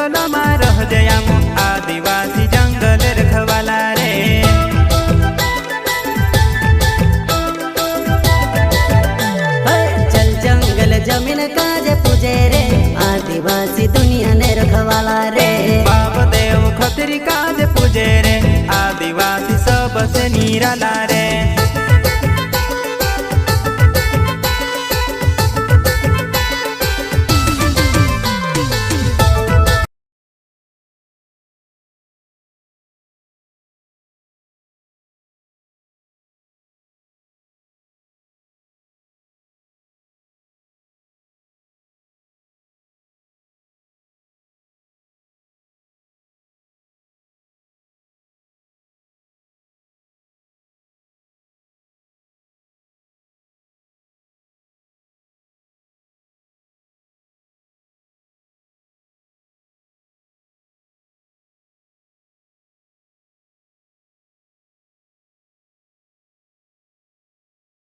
जंगल में रह जयाम आदिवासी जंगल रखवाला रे। चल जंगल जमीन काजे पूजे रे आदिवासी दुनिया ने रखवाला रे। बाप देव खतरी काज पूजे रे आदिवासी सबसे निराला रे।